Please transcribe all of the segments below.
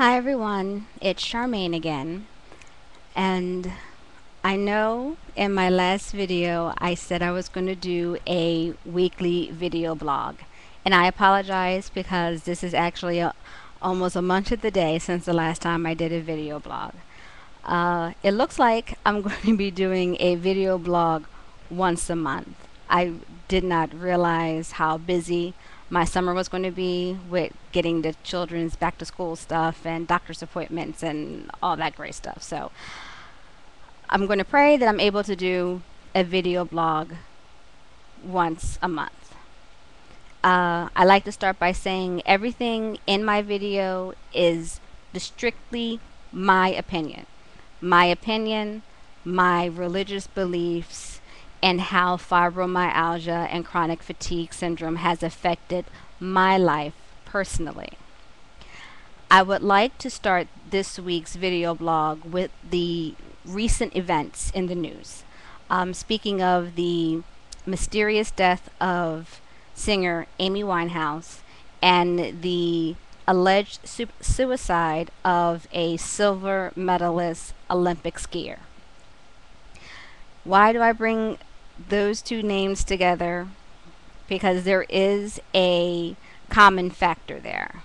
Hi everyone, it's Charmaine again, and I know in my last video I said I was going to do a weekly video blog, and I apologize because this is actually almost a month of the day since the last time I did a video blog. It looks like I'm going to be doing a video blog once a month. I did not realize how busy my summer was going to be with getting the children's back to school stuff and doctor's appointments and all that great stuff. So I'm going to pray that I'm able to do a video blog once a month. I like to start by saying everything in my video is strictly my opinion. My opinion, my religious beliefs, and how fibromyalgia and chronic fatigue syndrome has affected my life personally. I would like to start this week's video blog with the recent events in the news. Speaking of the mysterious death of singer Amy Winehouse and the alleged suicide of a silver medalist Olympic skier. Why do I bring those two names together? Because there is a common factor there.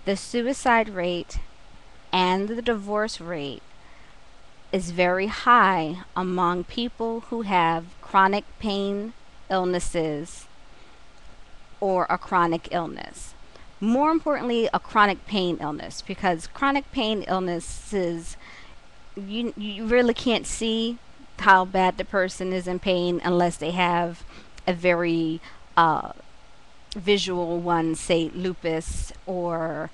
The suicide rate and the divorce rate is very high among people who have chronic pain illnesses or a chronic illness. More importantly, a chronic pain illness, because chronic pain illnesses, you really can't see how bad the person is in pain unless they have a very visual one, say lupus, or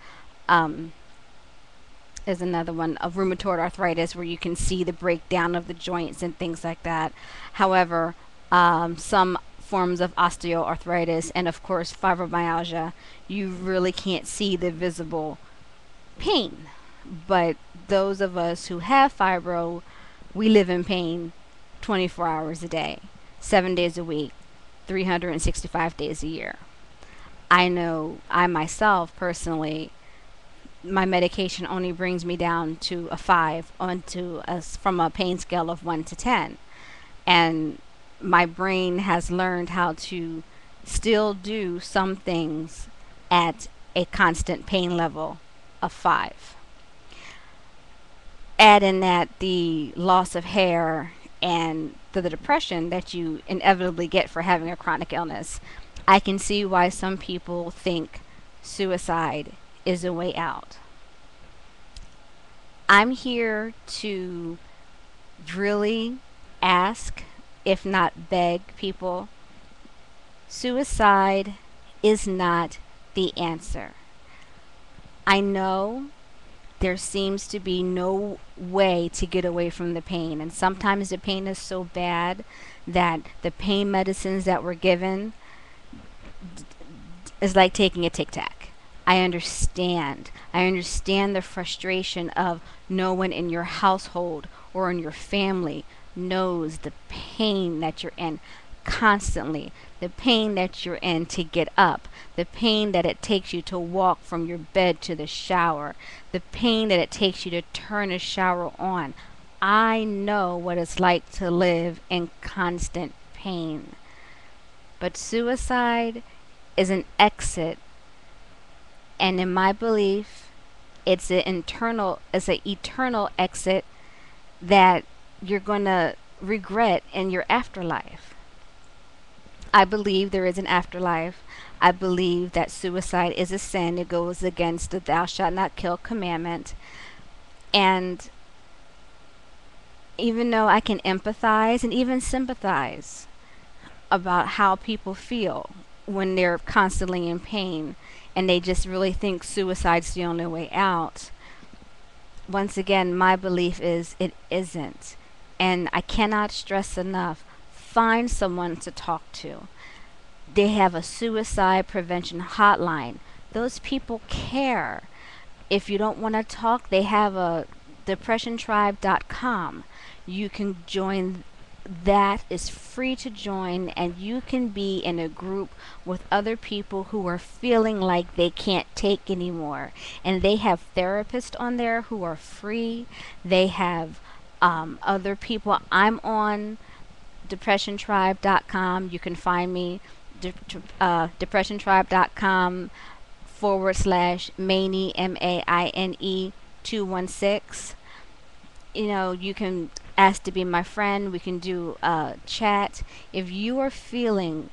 there's another one of rheumatoid arthritis where you can see the breakdown of the joints and things like that. However, some forms of osteoarthritis and of course fibromyalgia, you really can't see the visible pain. But those of us who have fibro, we live in pain 24 hours a day, 7 days a week, 365 days a year. I know I myself personally, my medication only brings me down to a 5 from a pain scale of 1 to 10. And my brain has learned how to still do some things at a constant pain level of 5. Add in that the loss of hair and the depression that you inevitably get for having a chronic illness, I can see why some people think suicide is a way out. I'm here to really ask, if not beg people, suicide is not the answer. I know there seems to be no way to get away from the pain, and sometimes the pain is so bad that the pain medicines that we're given is like taking a Tic Tac. I understand the frustration of no one in your household or in your family knows the pain that you're in constantly, the pain that you're in to get up, the pain that it takes you to walk from your bed to the shower, the pain that it takes you to turn the shower on. I know what it's like to live in constant pain. But suicide is an exit, and in my belief, it's an eternal exit that you're going to regret in your afterlife. I believe there is an afterlife. I believe that suicide is a sin. It goes against the thou shalt not kill commandment. And even though I can empathize and even sympathize about how people feel when they're constantly in pain and they just really think suicide's the only way out, once again, my belief is it isn't. And I cannot stress enough, find someone to talk to. They have a suicide prevention hotline. Those people care. If you don't want to talk, they have a depressiontribe.com. You can join that is free to join, and you can be in a group with other people who are feeling like they can't take anymore. And they have therapists on there who are free. They have other people. I'm on depressiontribe.com. You can find me depressiontribe.com /Maine, MAINE 216. You can ask to be my friend. We can do a chat. If you are feeling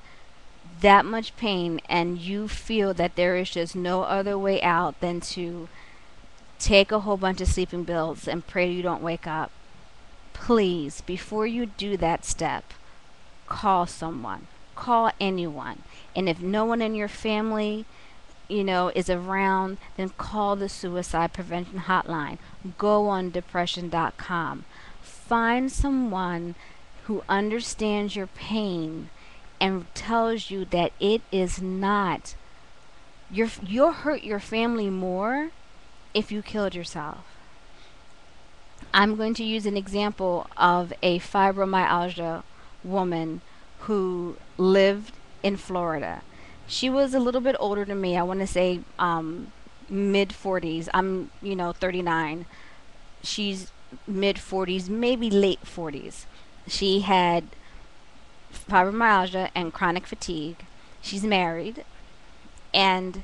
that much pain and you feel that there is just no other way out than to take a whole bunch of sleeping pills and pray you don't wake up, please, before you do that step, call someone. Call anyone. And if no one in your family is around, then call the suicide prevention hotline. Go on depression.com. Find someone who understands your pain and tells you that it is not. You'll hurt your family more if you killed yourself. I'm going to use an example of a fibromyalgia woman who lived in Florida. She was a little bit older than me. I want to say mid 40s. I'm 39. She's mid 40s, maybe late 40s. She had fibromyalgia and chronic fatigue. She's married, and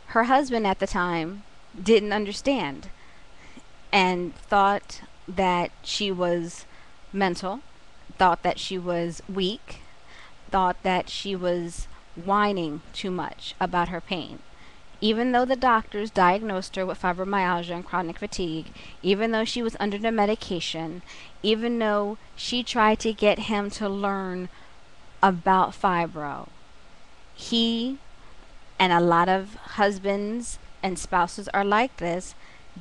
her husband at the time didn't understand and thought that she was mental, thought that she was weak, thought that she was whining too much about her pain. Even though the doctors diagnosed her with fibromyalgia and chronic fatigue, even though she was under the medication, even though she tried to get him to learn about fibro, he, and a lot of husbands and spouses are like this,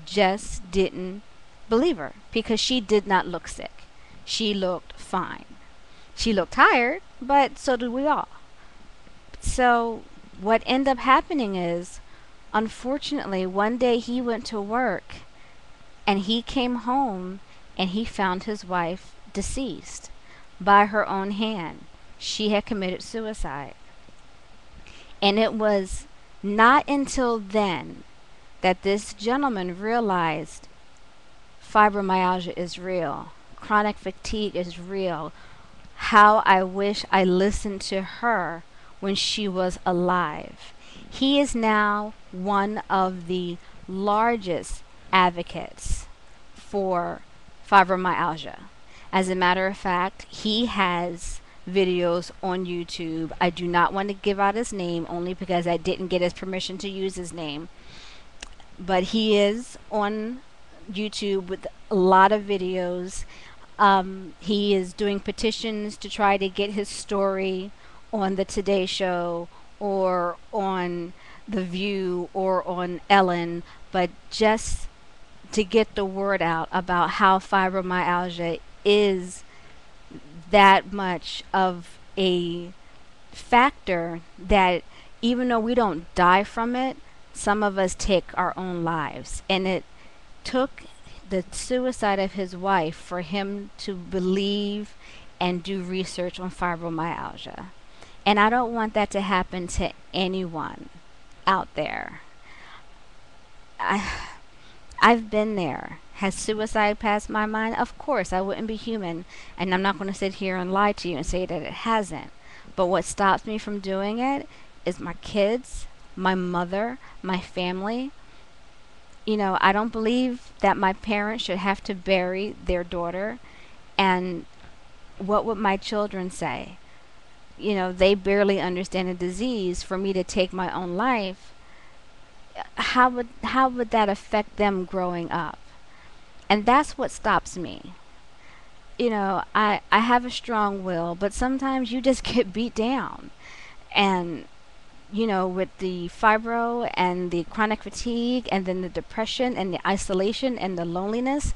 just didn't believe her because she did not look sick. She looked fine. She looked tired, but so did we all. So what ended up happening is, unfortunately, one day he went to work and he came home and he found his wife deceased by her own hand. She had committed suicide. And it was not until then that this gentleman realized fibromyalgia is real, chronic fatigue is real. How I wish I listened to her when she was alive. He is now one of the largest advocates for fibromyalgia. As a matter of fact, he has videos on YouTube. I do not want to give out his name only because I didn't get his permission to use his name. But he is on YouTube with a lot of videos. He is doing petitions to try to get his story on the Today Show or on The View or on Ellen, but just to get the word out about how fibromyalgia is that much of a factor that even though we don't die from it, some of us take our own lives. And it took the suicide of his wife for him to believe and do research on fibromyalgia. And I don't want that to happen to anyone out there. I've been there. Has suicide passed my mind? Of course, I wouldn't be human. And I'm not going to sit here and lie to you and say that it hasn't. But what stops me from doing it is my kids, my mother, my family. I don't believe that my parents should have to bury their daughter. And what would my children say? They barely understand the disease. For me to take my own life, how would that affect them growing up? And that's what stops me. I have a strong will, but sometimes you just get beat down. And with the fibro and the chronic fatigue and then the depression and the isolation and the loneliness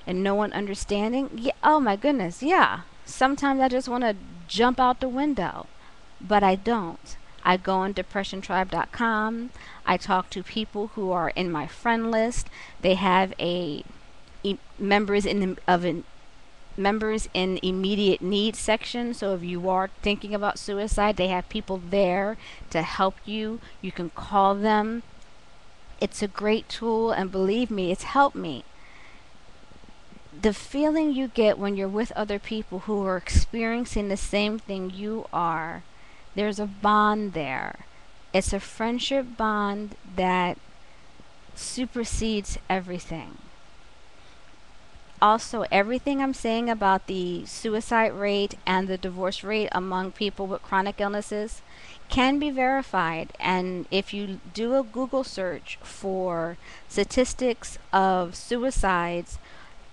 and no one understanding, yeah, oh my goodness, yeah. Sometimes I just want to jump out the window, but I don't. I go on depressiontribe.com. I talk to people who are in my friend list. They have members of an members in immediate need section. So if you are thinking about suicide, they have people there to help you. You can call them. It's a great tool, and believe me, it's helped me. The feeling you get when you're with other people who are experiencing the same thing you are, there's a bond there. It's a friendship bond that supersedes everything. Also, everything I'm saying about the suicide rate and the divorce rate among people with chronic illnesses can be verified. And if you do a Google search for statistics of suicides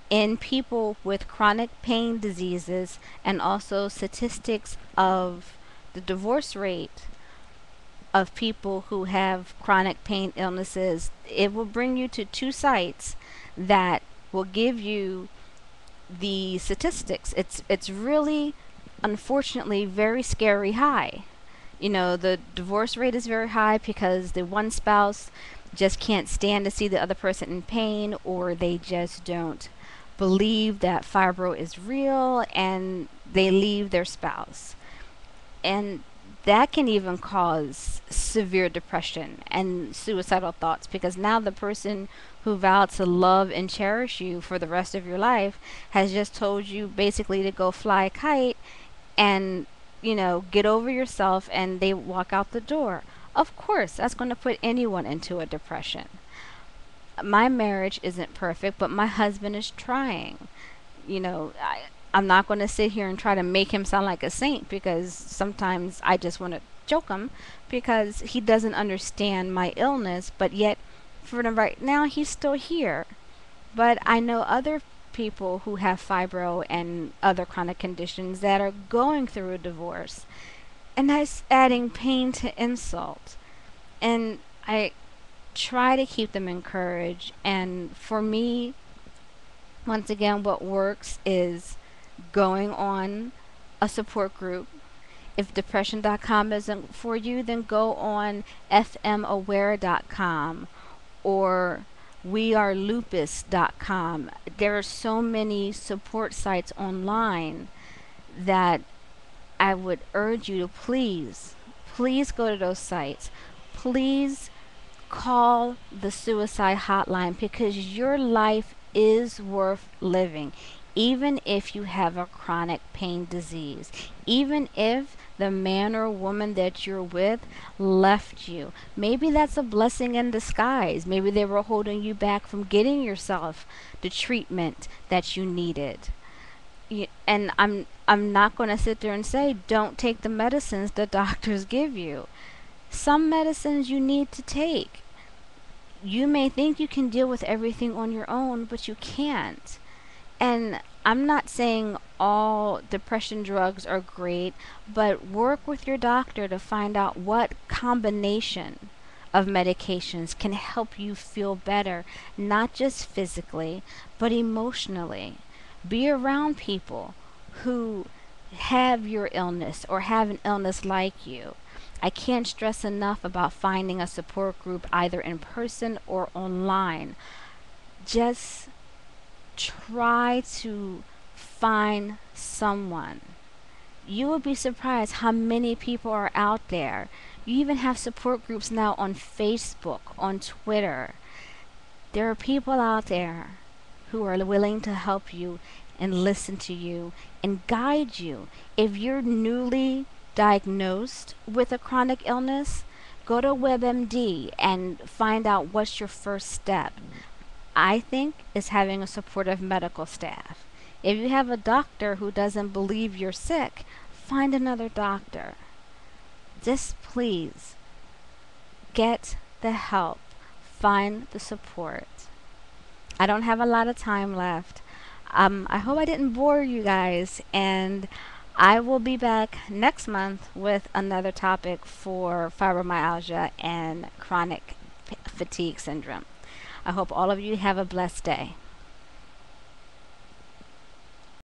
in people with chronic pain diseases and also statistics of the divorce rate of people who have chronic pain illnesses, it will bring you to two sites that will give you the statistics. It's really, unfortunately, very scary high. You know, the divorce rate is very high because the one spouse just can't stand to see the other person in pain, or they just don't believe that fibro is real and they leave their spouse. And that can even cause severe depression and suicidal thoughts, because now the person who vowed to love and cherish you for the rest of your life has just told you basically to go fly a kite and, you know, get over yourself, and they walk out the door. Of course, that's going to put anyone into a depression. My marriage isn't perfect, but my husband is trying. You know, I'm not going to sit here and try to make him sound like a saint, because sometimes I just want to choke him because he doesn't understand my illness, but yet for the right now he's still here. But I know other people who have fibro and other chronic conditions that are going through a divorce, and that's adding pain to insult. And I try to keep them encouraged. And for me, once again, what works is going on a support group. If depression.com isn't for you, then go on fmaware.com or wearelupus.com. There are so many support sites online that I would urge you to please go to those sites. Please call the suicide hotline, because your life is worth living. Even if you have a chronic pain disease, even if the man or woman that you're with left you, maybe that's a blessing in disguise. Maybe they were holding you back from getting yourself the treatment that you needed. And I'm not going to sit there and say don't take the medicines the doctors give you. Some medicines you need to take. You may think you can deal with everything on your own, but you can't. And I'm not saying all depression drugs are great, but work with your doctor to find out what combination of medications can help you feel better, not just physically, but emotionally. Be around people who have your illness or have an illness like you. I can't stress enough about finding a support group either in person or online. Just try to find someone. You will be surprised how many people are out there. You even have support groups now on Facebook, on Twitter. There are people out there who are willing to help you and listen to you and guide you. If you're newly diagnosed with a chronic illness, go to WebMD and find out what's your first step. I think is having a supportive medical staff. If you have a doctor who doesn't believe you're sick, find another doctor. Just please get the help, find the support. I don't have a lot of time left. I hope I didn't bore you guys, and I will be back next month with another topic for fibromyalgia and chronic fatigue syndrome. I hope all of you have a blessed day.